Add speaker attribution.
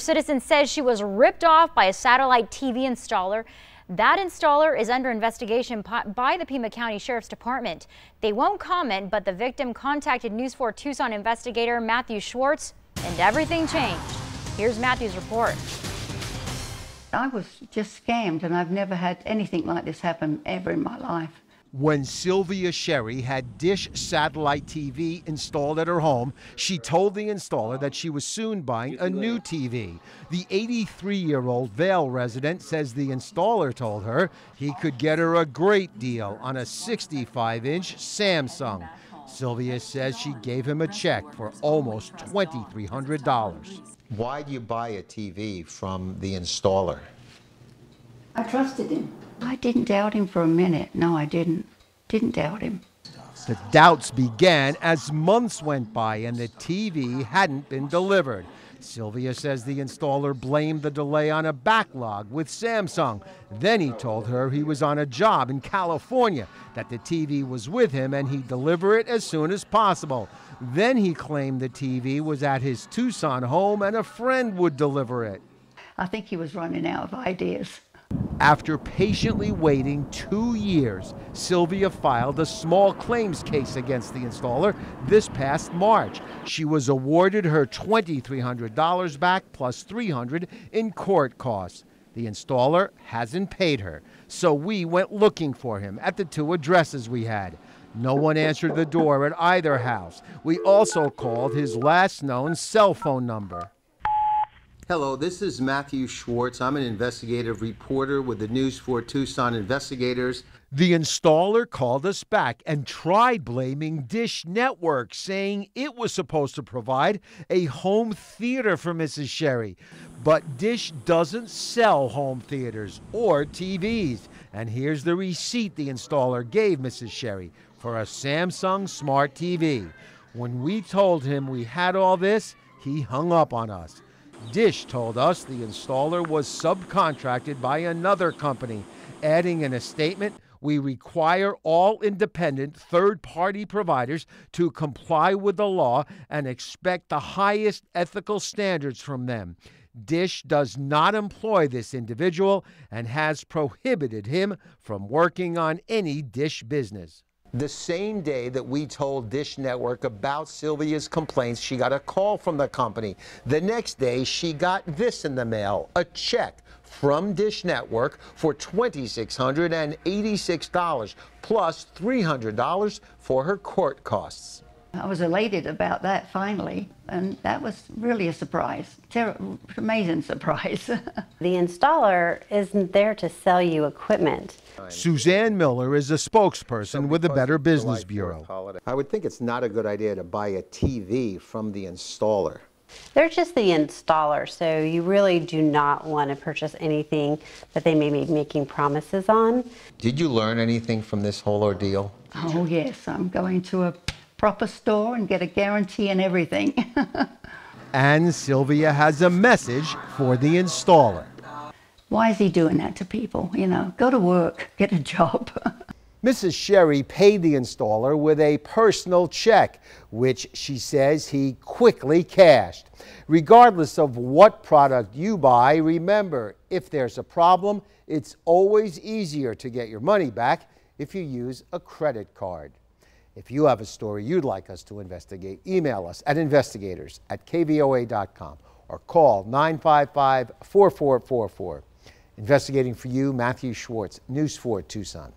Speaker 1: Citizen says she was ripped off by a satellite TV installer. That installer is under investigation by the Pima County Sheriff's Department. They won't comment, but the victim contacted News 4 Tucson investigator Matthew Schwartz, and everything changed. Here's Matthew's report.
Speaker 2: I was just scammed, and I've never had anything like this happen ever in my life.
Speaker 3: When Sylvia Sherry had Dish satellite TV installed at her home, she told the installer that she was soon buying a new TV. The 83-year-old Vail resident says the installer told her he could get her a great deal on a 65-inch Samsung. Sylvia says she gave him a check for almost $2,300.
Speaker 4: Why do you buy a TV from the installer?
Speaker 2: I trusted him. I didn't doubt him for a minute. No, I didn't. Didn't doubt him.
Speaker 3: The doubts began as months went by and the TV hadn't been delivered. Sylvia says the installer blamed the delay on a backlog with Samsung. Then he told her he was on a job in California, that the TV was with him and he'd deliver it as soon as possible. Then he claimed the TV was at his Tucson home and a friend would deliver it.
Speaker 2: I think he was running out of ideas.
Speaker 3: After patiently waiting 2 years, Sylvia filed a small claims case against the installer this past March. She was awarded her $2,300 back plus $300 in court costs. The installer hasn't paid her, so we went looking for him at the 2 addresses we had. No one answered the door at either house. We also called his last known cell phone number.
Speaker 4: Hello, this is Matthew Schwartz. I'm an investigative reporter with the News 4 Tucson Investigators.
Speaker 3: The installer called us back and tried blaming Dish Network, saying it was supposed to provide a home theater for Mrs. Sherry. But Dish doesn't sell home theaters or TVs. And here's the receipt the installer gave Mrs. Sherry for a Samsung Smart TV. When we told him we had all this, he hung up on us. Dish told us the installer was subcontracted by another company, adding in a statement, "We require all independent third-party providers to comply with the law and expect the highest ethical standards from them. Dish does not employ this individual and has prohibited him from working on any Dish business."
Speaker 4: The same day that we told Dish Network about Sylvia's complaints, she got a call from the company. The next day, she got this in the mail, a check from Dish Network for $2,686 plus $300 for her court costs.
Speaker 2: I was elated about that finally, and that was really a surprise. Amazing surprise.
Speaker 5: The installer isn't there to sell you equipment.
Speaker 3: Suzanne Miller is a spokesperson with the Better Business Bureau.
Speaker 4: I would think it's not a good idea to buy a TV from the installer.
Speaker 5: They're just the installer, so you really do not want to purchase anything that they may be making promises on.
Speaker 4: Did you learn anything from this whole ordeal?
Speaker 2: Oh yes, I'm going to a proper store and get a guarantee and everything.
Speaker 3: And Sylvia has a message for the installer.
Speaker 2: Why is he doing that to people? You know, go to work, get a job.
Speaker 3: Mrs. Sherry paid the installer with a personal check, which she says he quickly cashed. Regardless of what product you buy, remember, if there's a problem, it's always easier to get your money back if you use a credit card. If you have a story you'd like us to investigate, email us at investigators@kvoa.com or call 955-4444. Investigating for you, Matthew Schwartz, News 4 Tucson.